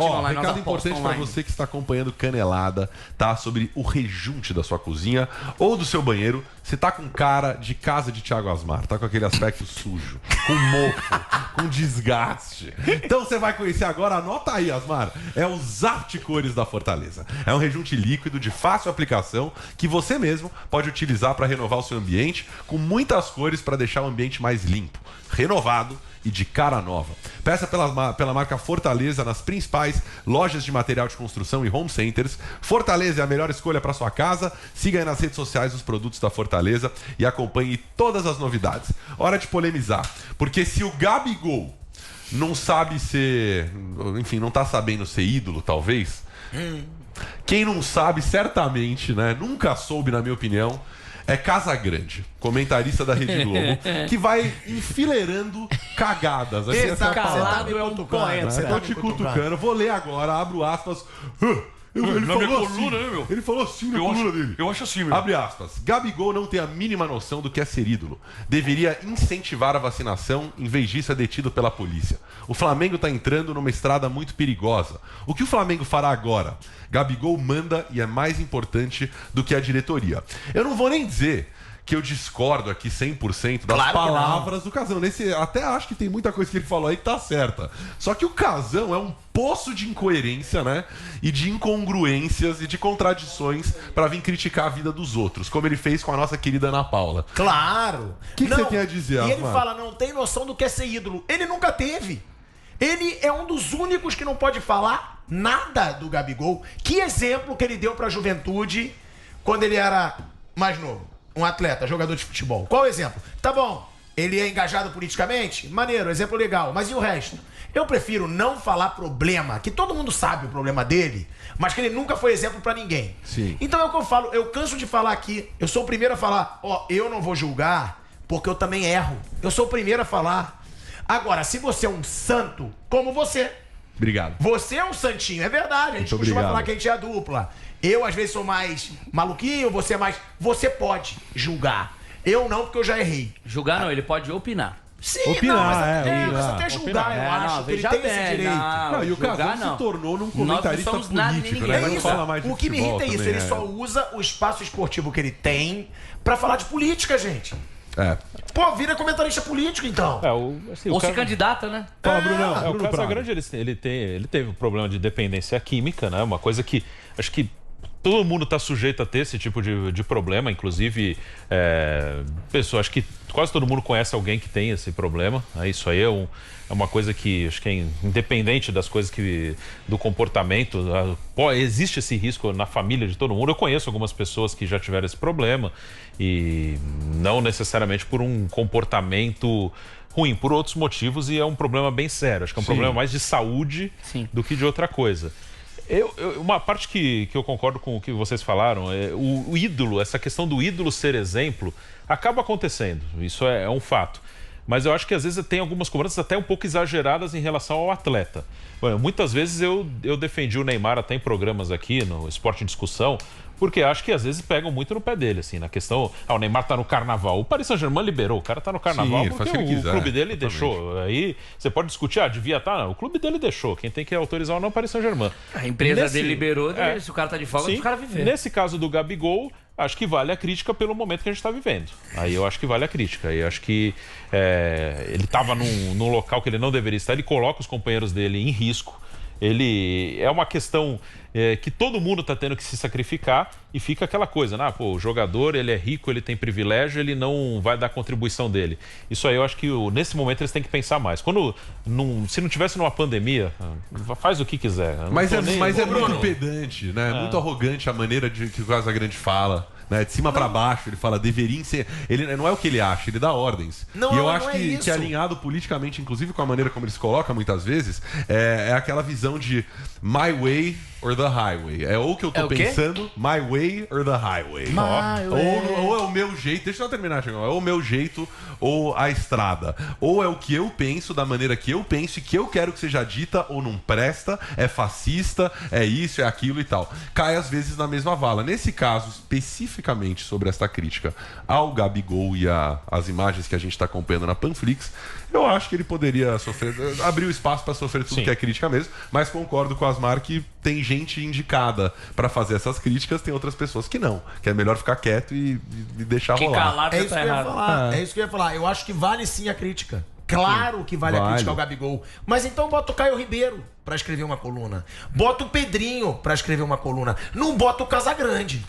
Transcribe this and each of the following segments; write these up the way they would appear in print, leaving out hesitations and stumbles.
Ó, recado importante para você que está acompanhando Canelada, tá? Sobre o rejunte da sua cozinha ou do seu banheiro. Você tá com cara de casa de Thiago Asmar, tá com aquele aspecto sujo, com mofo, com desgaste. Então você vai conhecer agora, anota aí, Asmar, é o Zapt Cores da Fortaleza. É um rejunte líquido de fácil aplicação que você mesmo pode utilizar para renovar o seu ambiente, com muitas cores para deixar o ambiente mais limpo, renovado e de cara nova. Peça pela marca Fortaleza nas principais lojas de material de construção e home centers. Fortaleza é a melhor escolha para sua casa. Siga aí nas redes sociais os produtos da Fortaleza e acompanhe todas as novidades. Hora de polemizar, porque se o Gabigol não sabe ser, enfim, não tá sabendo ser ídolo, talvez, quem não sabe, certamente, né, nunca soube, na minha opinião, é Casagrande, comentarista da Rede Globo, que vai enfileirando cagadas. Assim, Essa calado é um poeta. Eu tô te cutucando. Vou ler agora, abro aspas. Ele na falou minha assim, coluna, né, meu? Ele falou assim na coluna dele. Eu acho assim, meu. Abre aspas. Gabigol não tem a mínima noção do que é ser ídolo. Deveria incentivar a vacinação, em vez disso é detido pela polícia. O Flamengo tá entrando numa estrada muito perigosa. O que o Flamengo fará agora? Gabigol manda e é mais importante do que a diretoria. Eu não vou nem dizer que eu discordo aqui 100% das palavras do Casão. Até acho que tem muita coisa que ele falou aí que tá certa. Só que o Casão é um poço de incoerência, né? E de incongruências e de contradições para vir criticar a vida dos outros, como ele fez com a nossa querida Ana Paula. Claro! O que você tem a dizer, E ele Asmar? fala, não tem noção do que é ser ídolo. Ele nunca teve. Ele é um dos únicos que não pode falar nada do Gabigol. Que exemplo que ele deu pra juventude quando ele era mais novo? Um atleta, jogador de futebol. Qual o exemplo? Tá bom, ele é engajado politicamente? Maneiro, exemplo legal. Mas e o resto? Eu prefiro não falar problema, que todo mundo sabe o problema dele, mas que ele nunca foi exemplo pra ninguém. Sim. Então é o que eu falo, eu canso de falar aqui, eu sou o primeiro a falar, ó, eu não vou julgar, porque eu também erro. Eu sou o primeiro a falar. Agora, se você é um santo, como você... Obrigado. Você é um santinho, é verdade. A gente costuma falar que a gente é a dupla. Eu, às vezes, sou mais maluquinho, você é mais... Você pode julgar. Eu não, porque eu já errei. Julgar não, ele pode opinar. Sim, Opinar, não, mas opinar. até julgar, eu acho que ele veja tem bem, esse direito. Não, e o Casão se tornou num comentarista somos nada nem político, ninguém. né? É Não isso. fala mais de O que me futebol irrita é isso, também, ele só usa o espaço esportivo que ele tem pra falar de política, gente. É. Pô, vira comentarista político, então. Ou se candidata, né? Fala, Brunão. O Bruno Casagrande, ele teve um problema de dependência química, né? Uma coisa que acho que todo mundo está sujeito a ter esse tipo de problema, inclusive pessoas, acho que quase todo mundo conhece alguém que tem esse problema, né? Isso aí é uma coisa que acho que é independente das coisas do comportamento, existe esse risco na família de todo mundo. Eu conheço algumas pessoas que já tiveram esse problema e não necessariamente por um comportamento ruim, por outros motivos, e é um problema bem sério. Acho que é um problema mais de saúde do que de outra coisa. Uma parte que eu concordo com o que vocês falaram, o ídolo, essa questão do ídolo ser exemplo, acaba acontecendo, isso é um fato. Mas eu acho que às vezes tem algumas cobranças até um pouco exageradas em relação ao atleta. Muitas vezes eu defendi o Neymar até em programas aqui, no Esporte em Discussão, porque acho que às vezes pegam muito no pé dele, assim, na questão... o Neymar tá no carnaval. O Paris Saint-Germain liberou, o cara tá no carnaval porque o clube dele deixou. Aí você pode discutir, devia estar... Não, o clube dele deixou. Quem tem que autorizar ou não é o Paris Saint-Germain. A empresa dele liberou, se o cara tá de folga, deixa o cara viver. Nesse caso do Gabigol, acho que vale a crítica pelo momento que a gente está vivendo. Aí eu acho que vale a crítica. Aí eu acho que ele estava num local que ele não deveria estar, ele coloca os companheiros dele em risco. É uma questão que todo mundo está tendo que se sacrificar e fica aquela coisa, o jogador, ele é rico, ele tem privilégio, ele não vai dar a contribuição dele. Isso aí eu acho que nesse momento eles têm que pensar mais. Se não tivesse numa pandemia, faz o que quiser. Mas é muito pedante, né? Muito arrogante a maneira que o Casagrande fala. Né, de cima para baixo, ele fala, deveria ser. Ele não é o que ele acha, ele dá ordens. E eu acho que alinhado politicamente, inclusive com a maneira como ele se coloca muitas vezes, é aquela visão de my way or the highway. É ou que eu tô pensando, my way or the highway. Ou é o meu jeito, deixa eu terminar, Chegão. É o meu jeito ou a estrada. Ou é o que eu penso, da maneira que eu penso e que eu quero que seja dita, ou não presta, é fascista, é isso, é aquilo e tal. Cai às vezes na mesma vala. Nesse caso, especificamente sobre esta crítica ao Gabigol e as imagens que a gente está acompanhando na Panflix, eu acho que ele poderia sofrer, abrir o espaço para sofrer tudo que é crítica mesmo, mas concordo com o Asmar que tem gente indicada para fazer essas críticas, tem outras pessoas que não, que é melhor ficar quieto e deixar rolar. É isso que eu ia falar. É isso que eu ia falar. Eu acho que vale sim a crítica. Claro que vale a crítica ao Gabigol. Mas então bota o Caio Ribeiro pra escrever uma coluna. Bota o Pedrinho pra escrever uma coluna. Não bota o Casagrande.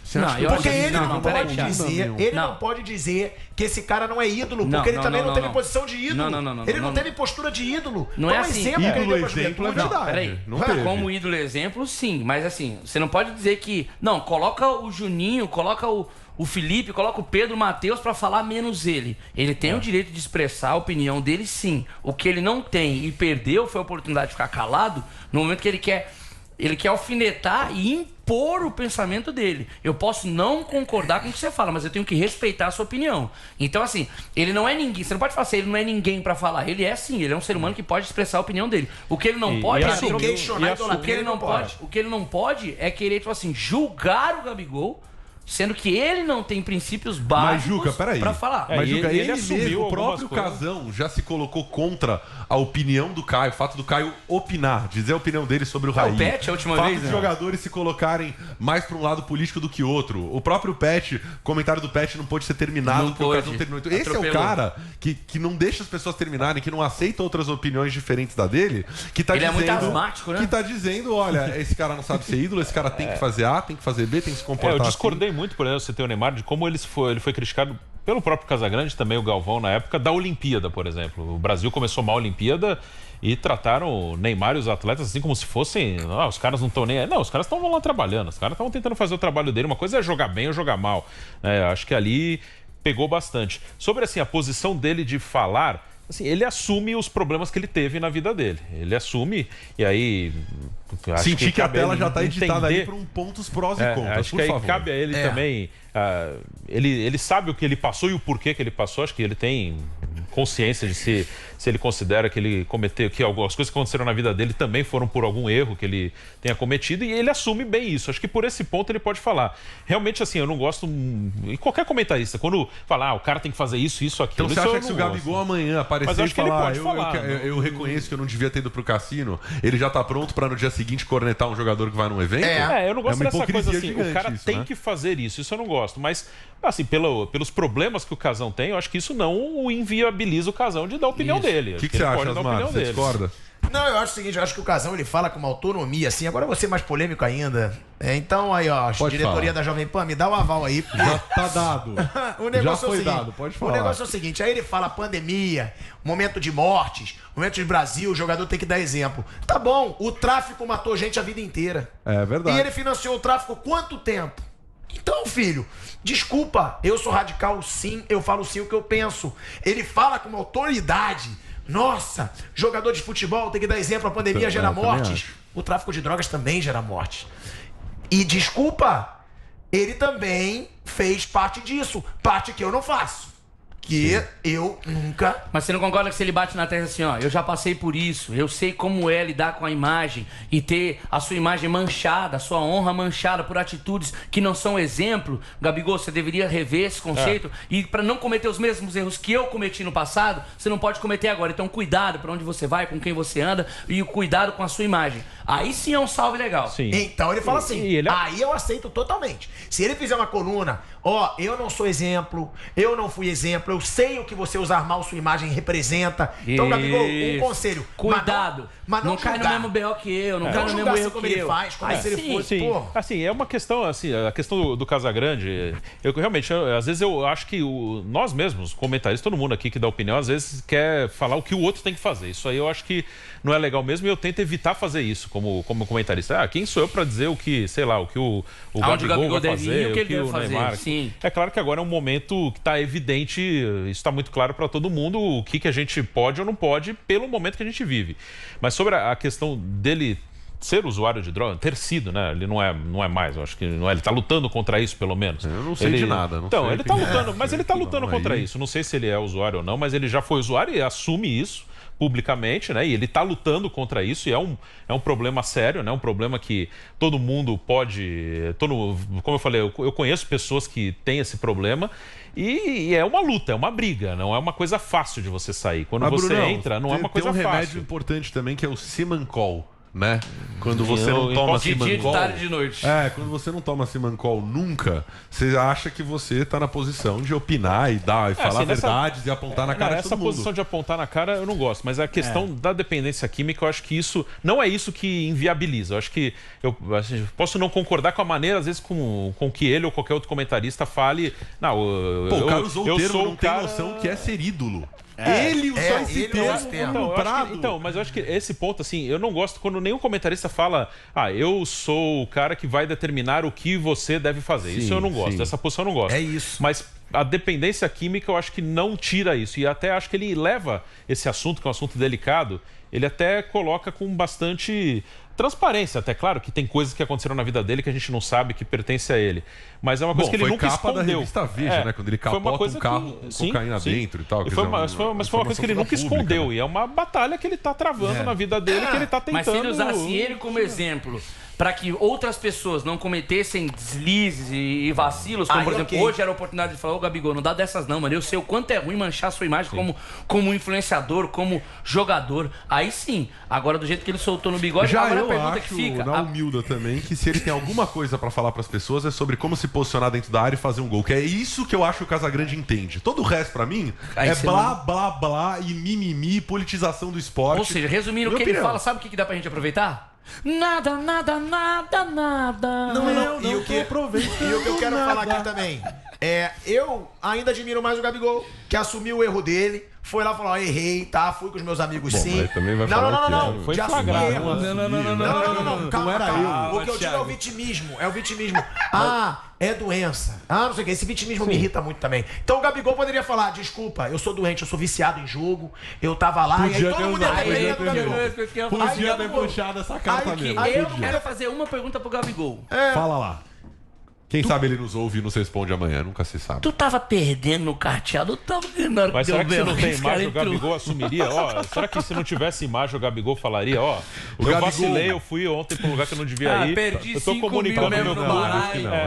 Porque ele não pode dizer. Ele não pode dizer que esse cara não é ídolo. Porque ele também não teve posição de ídolo. Ele não teve postura de ídolo. Não é assim. Ídolo exemplo é verdade. Como ídolo exemplo, sim. Mas assim, você não pode dizer que. Não, coloca o Juninho, coloca o Felipe, coloca o Pedro, o Matheus pra falar menos ele. Ele tem o direito de expressar a opinião dele, sim. O que ele não tem e perdeu foi a oportunidade de ficar calado no momento que ele quer alfinetar e impor o pensamento dele. Eu posso não concordar com o que você fala, mas eu tenho que respeitar a sua opinião. Então, assim, ele não é ninguém. Você não pode falar assim, ele não é ninguém pra falar. Ele é sim, ele é um ser humano que pode expressar a opinião dele. O que ele não pode é o que ele não pode é querer, tipo assim, julgar o Gabigol, sendo que ele não tem princípios básicos pra falar. Mas, Juca, ele assumiu, o próprio Casão já se colocou contra a opinião do Caio, o fato do Caio opinar, dizer a opinião dele sobre o Raí. O Pet, a última vez, vez, dos jogadores se colocarem mais para um lado político do que outro. O próprio Pet, o comentário do Pet não pôde ser terminado porque o Casão terminou. Então, esse é o cara que não deixa as pessoas terminarem, que não aceita outras opiniões diferentes da dele, que tá dizendo... Ele é muito asmático, né? Que tá dizendo, olha, esse cara não sabe ser ídolo, esse cara tem que fazer A, tem que fazer B, tem que se comportar eu discordei muito, por exemplo, você tem o Neymar, de como ele foi criticado pelo próprio Casagrande, também o Galvão na época da Olimpíada, por exemplo. O Brasil começou mal a Olimpíada e trataram o Neymar e os atletas assim como se fossem... os caras não estão nem aí. Não, os caras estão lá trabalhando, os caras estão tentando fazer o trabalho dele. Uma coisa é jogar bem ou jogar mal. Acho que ali pegou bastante. Sobre assim, a posição dele de falar... Assim, ele assume os problemas que ele teve na vida dele. Ele assume e aí... Senti que a tela já está editada aí para pontos prós e contras, acho que aí cabe a ele também... ele sabe o que ele passou e o porquê que ele passou. Acho que ele tem consciência de se ele considera que ele cometeu, que algumas coisas que aconteceram na vida dele também foram por algum erro que ele tenha cometido, e ele assume bem isso. Acho que por esse ponto ele pode falar. Realmente, assim, eu não gosto... E qualquer comentarista, quando fala, o cara tem que fazer isso, aquilo... Então você acha que se o Gabigol amanhã aparecer e falar, eu reconheço que eu não devia ter ido pro cassino, ele já tá pronto para no dia seguinte cornetar um jogador que vai num evento? Eu não gosto dessa coisa assim, o cara tem que fazer isso eu não gosto, mas assim, pelos problemas que o Casão tem, eu acho que isso não o inviabiliza o Casão de dar a opinião dele. O que você acha, Asmar? Você discorda? Não, eu acho o seguinte, eu acho que o Casão ele fala com uma autonomia, assim, agora eu vou ser mais polêmico ainda. Então aí, ó, a diretoria da Jovem Pan, me dá o aval aí. Já tá dado. O negócio já foi dado, pode falar. O negócio é o seguinte, aí ele fala pandemia, momento de mortes, momento de Brasil, o jogador tem que dar exemplo. Tá bom, o tráfico matou gente a vida inteira. É verdade. E ele financiou o tráfico quanto tempo? Então, filho, desculpa, eu sou radical sim, eu falo sim o que eu penso. Ele fala com uma autoridade. Nossa, jogador de futebol tem que dar exemplo, a pandemia gera mortes. O tráfico de drogas também gera morte. E desculpa, ele também fez parte disso, parte que eu não faço. Que eu nunca... Mas você não concorda que se ele bate na testa assim, eu já passei por isso, eu sei como é lidar com a imagem e ter a sua imagem manchada, a sua honra manchada por atitudes que não são exemplo? Gabigol, você deveria rever esse conceito e para não cometer os mesmos erros que eu cometi no passado, você não pode cometer agora. Então cuidado para onde você vai, com quem você anda e cuidado com a sua imagem. Aí sim é um salve legal. Sim. Então ele fala assim, aí eu aceito totalmente. Se ele fizer uma coluna, eu não sou exemplo, eu não fui exemplo, eu sei o que você usar mal sua imagem representa. Então, Gabigol, um conselho. Cuidado. Mas não cai no mesmo BO que eu, não cai no mesmo erro como que ele faz, como se ele fosse, pô. Assim, é uma questão, assim, a questão do Casagrande, eu realmente, às vezes eu acho que nós mesmos, comentaristas, todo mundo aqui que dá opinião, às vezes quer falar o que o outro tem que fazer. Isso aí eu acho que não é legal mesmo e eu tento evitar fazer isso como comentarista. Quem sou eu para dizer o que, sei lá, o que o Gabigol vai fazer, o que o Neymar... Sim. É claro que agora é um momento que está evidente, isso está muito claro para todo mundo, o que a gente pode ou não pode pelo momento que a gente vive. Mas sobre a questão dele ser usuário de droga, ter sido, né? Ele não é mais, eu acho que não é. Ele tá lutando contra isso, pelo menos. Eu não sei de nada. Não então, sei ele tá lutando, mas ele tá lutando contra isso. Não sei se ele é usuário ou não, mas ele já foi usuário e assume isso publicamente, né? E ele está lutando contra isso e é um problema sério, né? Um problema que todo mundo pode... como eu falei, eu conheço pessoas que têm esse problema e é uma luta, é uma briga, não é uma coisa fácil de você sair. Quando você Brunão, entra, não é uma coisa fácil. Tem um remédio importante também que é o Simancol, né? Quando você não toma Simancol... De tarde e de noite. Quando você não toma Simancol nunca, você acha que você tá na posição de opinar e falar assim, verdades e apontar na cara de todo mundo. Essa posição de apontar na cara eu não gosto, mas a questão da dependência química, eu acho que isso não é isso que inviabiliza. Eu acho que eu posso não concordar com a maneira, às vezes, com que ele ou qualquer outro comentarista fale. Não, o cara usou o termo, não tem noção que é ser ídolo. Ele usou esse termo. Mas eu acho que esse ponto, assim, eu não gosto quando nenhum comentarista fala eu sou o cara que vai determinar o que você deve fazer. Isso eu não gosto, dessa posição eu não gosto. É isso. Mas a dependência química eu acho que não tira isso. E até acho que ele leva esse assunto, que é um assunto delicado, ele até coloca com bastante transparência. Até claro que tem coisas que aconteceram na vida dele que a gente não sabe que pertence a ele. Mas é uma coisa que ele nunca escondeu. Da revista Veja, né? Quando ele capota um carro com cocaína dentro e tal. Mas foi uma coisa que ele nunca escondeu. Né? E é uma batalha que ele está travando na vida dele, que ele está tentando... Mas se ele usasse ele como exemplo para que outras pessoas não cometessem deslizes e vacilos, como por exemplo, hoje era a oportunidade de falar, Gabigol, não dá dessas não, mano. Eu sei o quanto é ruim manchar a sua imagem como influenciador, como jogador. Aí sim. Agora, do jeito que ele soltou no bigode, já agora eu a pergunta acho, que fica... na humilda também, que se ele tem alguma coisa para falar para as pessoas é sobre como se posicionar dentro da área e fazer um gol. Que é isso que eu acho que o Casagrande entende. Todo o resto, para mim, é blá, blá, blá e mimimi, politização do esporte. Ou seja, resumindo o que ele fala, sabe o que dá pra gente aproveitar? Nada. Não. E o que eu quero falar aqui também eu ainda admiro mais o Gabigol, que assumiu o erro dele, foi lá e falou, errei, tá? Fui com os meus amigos sim. Também vai falar não. Foi já assumi erro. Não. Calma. O que eu digo é o vitimismo. É doença. Não sei o que. Esse vitimismo me irrita muito também. Então o Gabigol poderia falar, desculpa, eu sou doente, eu sou viciado em jogo, eu tava lá, e aí todo mundo ia ter do Gabigol. Podia ter puxado essa carta mesmo. Aí eu quero fazer uma pergunta pro Gabigol. Fala lá. Quem sabe ele nos ouve e nos responde amanhã, nunca se sabe. Tu tava perdendo no carteado, tava ganhando. Mas será que se não tem imagem, o Gabigol assumiria? Será que se não tivesse imagem, o Gabigol falaria, eu vacilei, eu fui ontem pra um lugar que eu não devia ir. Perdi, eu tô comunicando meu clube.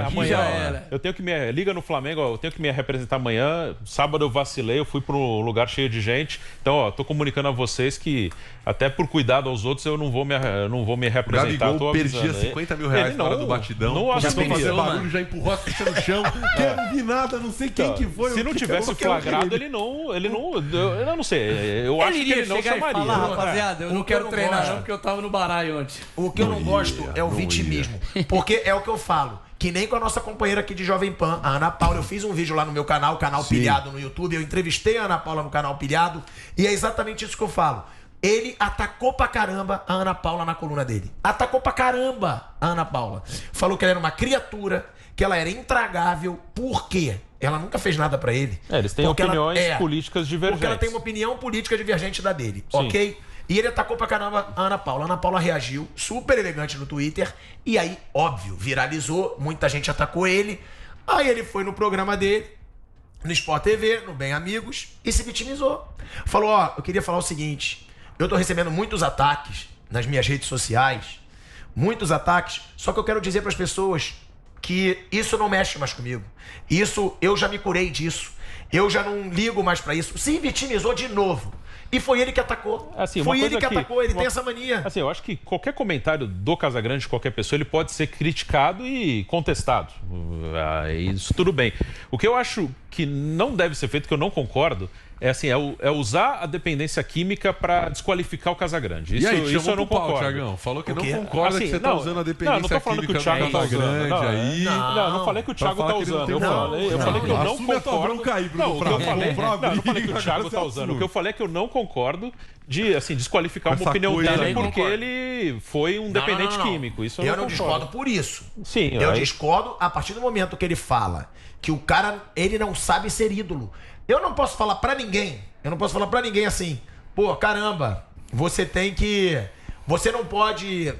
Amanhã já era. Eu tenho que liga no Flamengo, eu tenho que me representar amanhã. Sábado eu vacilei, eu fui pra um lugar cheio de gente. Então, tô comunicando a vocês que até por cuidado aos outros eu não vou me representar. O Gabigol perdia 50 mil reais na hora do batidão. Não assumiria. Já empurrou a ficha no chão. Quero ver nada, não sei quem que foi. Se não tivesse flagrado, ele não. Eu não sei. Eu acho que ele não chamaria. Rapaziada, eu não quero treinar, não, porque eu tava no baralho ontem. O que eu não gosto é o vitimismo. Porque é o que eu falo. Que nem com a nossa companheira aqui de Jovem Pan, a Ana Paula. Eu fiz um vídeo lá no meu canal, Canal Pilhado no YouTube. Eu entrevistei a Ana Paula no Canal Pilhado. E é exatamente isso que eu falo. Ele atacou pra caramba a Ana Paula na coluna dele. Atacou pra caramba a Ana Paula. Falou que ela era uma criatura, que ela era intragável. Por quê? Ela nunca fez nada pra ele. Eles têm opiniões políticas divergentes. Porque ela tem uma opinião política divergente da dele, ok? E ele atacou pra caramba a Ana Paula. A Ana Paula reagiu, super elegante no Twitter. E aí, óbvio, viralizou. Muita gente atacou ele. Aí ele foi no programa dele, no Sport TV, no Bem Amigos, e se vitimizou. Falou, eu queria falar o seguinte... Eu tô recebendo muitos ataques nas minhas redes sociais, muitos ataques, só que eu quero dizer para as pessoas que isso não mexe mais comigo. Isso, eu já me curei disso. Eu já não ligo mais para isso. Se vitimizou de novo. E foi ele que atacou. Foi ele que atacou, ele tem essa mania. Assim, eu acho que qualquer comentário do Casagrande, de qualquer pessoa, ele pode ser criticado e contestado. Isso tudo bem. O que eu acho que não deve ser feito, que eu não concordo, é usar a dependência química para desqualificar o Casagrande. Isso eu não concordo. Thiagão. Falou que não concorda que você está usando a dependência química do Casagrande aí. Não falei que o Thiago está usando. Eu falei que eu não concordo. Não falei que o Thiago está usando. O que eu falei é que eu não concordo de desqualificar uma opinião dele porque ele foi um dependente químico. Isso eu não discordo por isso. Sim, eu discordo a partir do momento que ele fala que o cara, ele não sabe ser ídolo. Eu não posso falar pra ninguém assim, pô, caramba, você tem que Você não pode...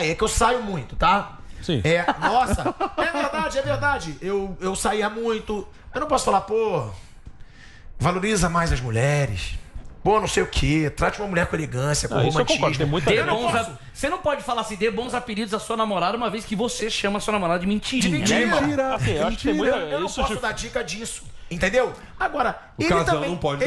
É que eu saio muito, tá? Sim. Nossa, é verdade. Eu saía muito. Eu não posso falar, pô, valoriza mais as mulheres. Pô, não sei o quê. Trate uma mulher com elegância, com romantismo. Isso eu concordo, tem muita Você não pode falar assim, dê bons apelidos à sua namorada, uma vez que você chama a sua namorada de mentirinha. De mentira. Né, assim, eu acho que tem muita... Eu não posso dar dica disso. Entendeu? Agora, O casal não pode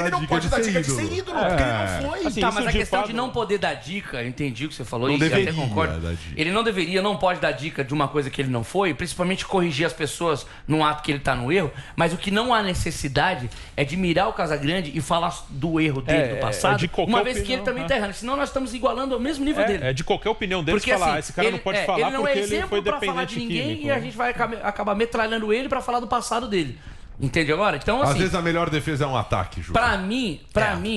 dar dica de ser ídolo. Porque ele não foi. Assim, tá, isso mas a de questão fato- de não poder dar dica, eu entendi o que você falou, Não e deveria até concordo. dar dica. Ele não deveria, não pode dar dica de uma coisa que ele não foi, principalmente corrigir as pessoas num ato que ele tá no erro, mas o que não há necessidade é de mirar o Casagrande e falar do erro dele do passado, de qualquer uma vez que opinião, ele também tá errando, senão nós estamos igualando ao mesmo nível dele. É de qualquer opinião dele Porque falar, assim, esse cara não pode falar ele não porque é ele exemplo foi pra falar dependente de ninguém químico. e a gente vai acabar metralhando ele pra falar do passado dele. Entende agora? Então, assim, Às vezes a melhor defesa é um ataque, Ju. pra mim,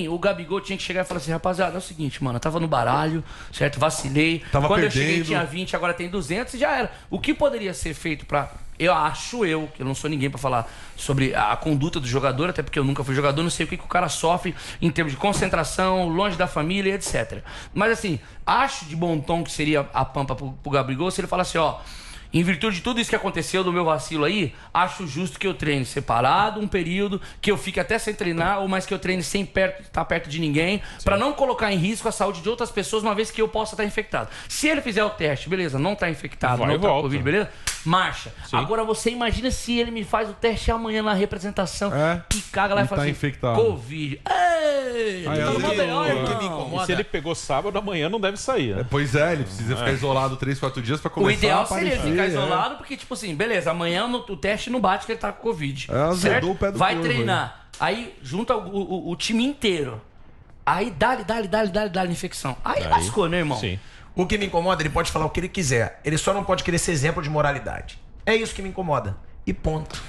o Gabigol tinha que chegar e falar assim, rapaziada, é o seguinte, mano, eu tava no baralho, certo? Vacilei. Tava Quando eu perdendo. cheguei tinha 20, agora tem 200 e já era. O que poderia ser feito pra... que eu não sou ninguém pra falar sobre a conduta do jogador, até porque eu nunca fui jogador, não sei o que o cara sofre em termos de concentração, longe da família, etc. Mas assim, acho de bom tom que seria a pampa pro Gabigol se ele falasse, ó... Em virtude de tudo isso que aconteceu do meu vacilo aí, acho justo que eu treine separado um período, que eu fique até sem treinar, ou mais que eu treine sem estar perto de ninguém, pra não colocar em risco a saúde de outras pessoas, uma vez que eu possa estar infectado. Se ele fizer o teste, beleza, não tá infectado, Vai não e tá volta. Covid, beleza? Marcha. Sim. Agora você imagina se ele me faz o teste amanhã na representação e caga lá e E fala tá assim, infectado. Covid. Ei, Aí, tá às no vezes, melhor, o que me irmão. incomoda- E se ele pegou sábado, amanhã não deve sair, né? Pois é, ele precisa ficar isolado 3, 4 dias pra O começar a ideal aparecer. seria ele ficar isolado, porque, tipo assim, beleza, amanhã o teste não bate que ele tá com Covid. Azedou Certo? o pé do Vai corvo, treinar. Aí junta o time inteiro. Aí dá-lhe infecção. Aí lascou, né, irmão? Sim. O que me incomoda, ele pode falar o que ele quiser. Ele só não pode querer ser exemplo de moralidade. É isso que me incomoda. E ponto.